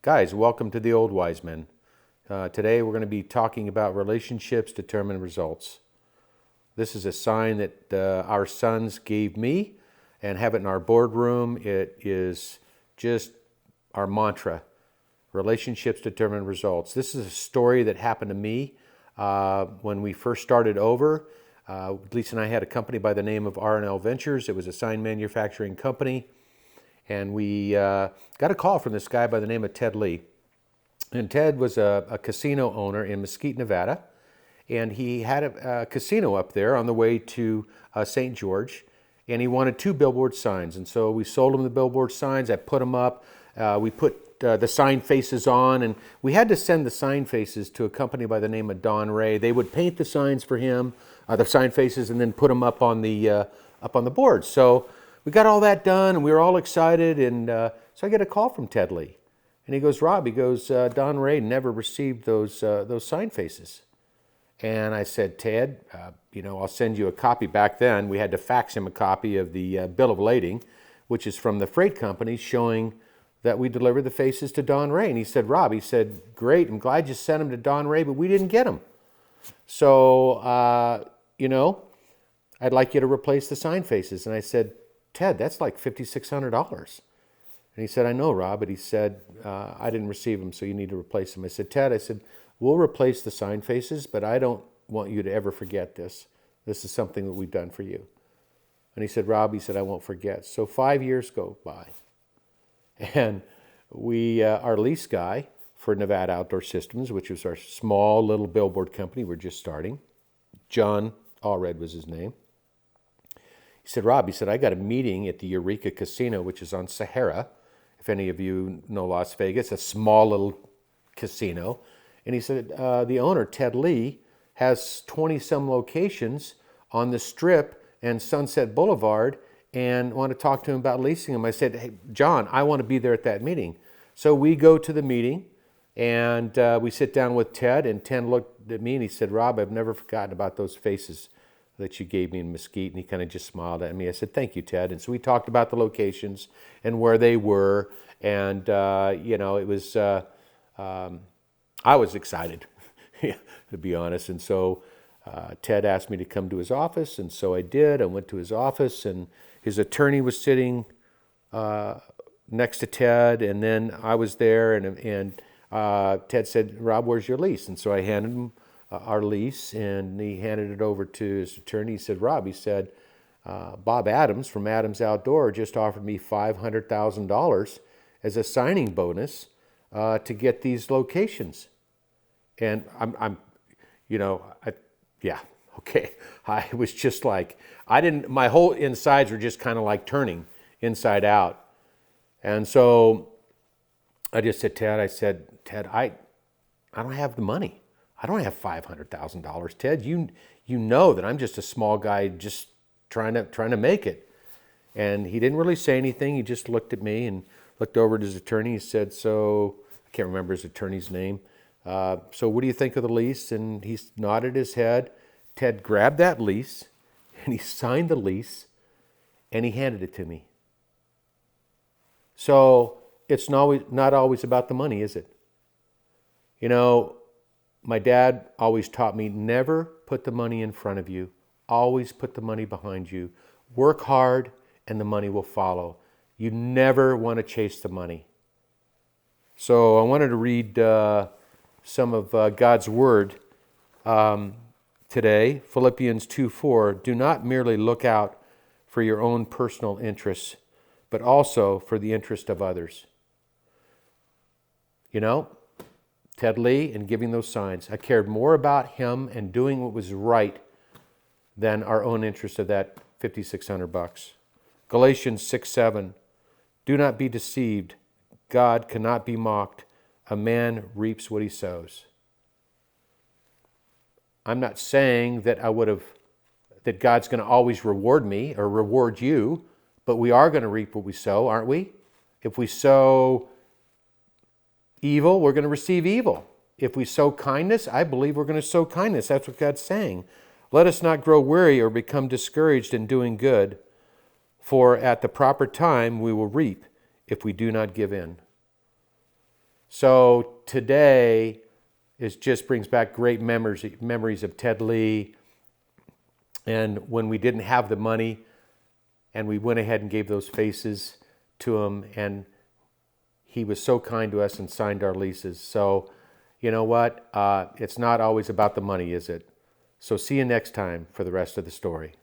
Guys, welcome to the Old Wise Men. Today we're going to be talking about relationships determine results. This is a sign that our sons gave me and have it in our boardroom. It is just our mantra. Relationships determine results. This is a story that happened to me when we first started over. Lisa and I had a company by the name of R&L Ventures. It was a sign manufacturing company. And we got a call from this guy by the name of Ted Lee. And Ted was a casino owner in Mesquite, Nevada. And he had a casino up there on the way to St. George. And he wanted 2 billboard signs. And so we sold him the billboard signs. I put them up. We put the sign faces on. And we had to send the sign faces to a company by the name of Don Ray. They would paint the signs for him, the sign faces, and then put them up on the board. So we got all that done, and we were all excited, and so I get a call from Ted Lee. And he goes, Rob, Don Ray never received those sign faces. And I said, Ted, I'll send you a copy. Back then, we had to fax him a copy of the bill of lading, which is from the freight company, showing that we delivered the faces to Don Ray. And he said, Rob, great, I'm glad you sent them to Don Ray, but we didn't get them. So, I'd like you to replace the sign faces. And I said, Ted, that's like $5,600. And he said, I know, Rob, but he said, I didn't receive them, so you need to replace them. I said, Ted, we'll replace the sign faces, but I don't want you to ever forget this. This is something that we've done for you. And he said, Rob, I won't forget. So 5 years go by. And our lease guy for Nevada Outdoor Systems, which was our small little billboard company, we're just starting. John Allred was his name. He said, Rob, I got a meeting at the Eureka Casino, which is on Sahara. If any of you know Las Vegas, a small little casino. And he said, the owner, Ted Lee, has 20-some locations on the Strip and Sunset Boulevard and want to talk to him about leasing them. I said, hey, John, I want to be there at that meeting. So we go to the meeting, and we sit down with Ted, and Ted looked at me and he said, Rob, I've never forgotten about those faces that you gave me in Mesquite. And he kind of just smiled at me. I said, thank you, Ted. And so we talked about the locations and where they were. And, it was, I was excited, to be honest. And so Ted asked me to come to his office. And so I did. I went to his office, and his attorney was sitting next to Ted. And then I was there, and Ted said, Rob, where's your lease? And so I handed him our lease, and he handed it over to his attorney. He said, Rob, Bob Adams from Adams Outdoor just offered me $500,000 as a signing bonus to get these locations. And I was just like, my whole insides were just kind of like turning inside out. And so I just said, Ted, I don't have the money. I don't have $500,000, Ted. You know that I'm just a small guy just trying to make it. And he didn't really say anything. He just looked at me and looked over at his attorney. He said, I can't remember his attorney's name. So what do you think of the lease? And he nodded his head. Ted grabbed that lease, and he signed the lease, and he handed it to me. So it's not always about the money, is it? My dad always taught me, never put the money in front of you. Always put the money behind you. Work hard, and the money will follow. You never want to chase the money. So I wanted to read some of God's Word today. Philippians 2:4. Do not merely look out for your own personal interests, but also for the interest of others. Ted Lee and giving those signs. I cared more about him and doing what was right than our own interest of that $5,600. Galatians 6:7. Do not be deceived. God cannot be mocked. A man reaps what he sows. I'm not saying that that God's going to always reward me or reward you, but we are going to reap what we sow, aren't we? If we sow evil, we're going to receive evil. If we sow kindness, I believe we're going to sow kindness. That's what God's saying. Let us not grow weary or become discouraged in doing good, for at the proper time we will reap if we do not give in. So today just brings back great memories of Ted Lee, and when we didn't have the money, and we went ahead and gave those faces to him, and he was so kind to us and signed our leases. So, you know what? It's not always about the money, is it? So see you next time for the rest of the story.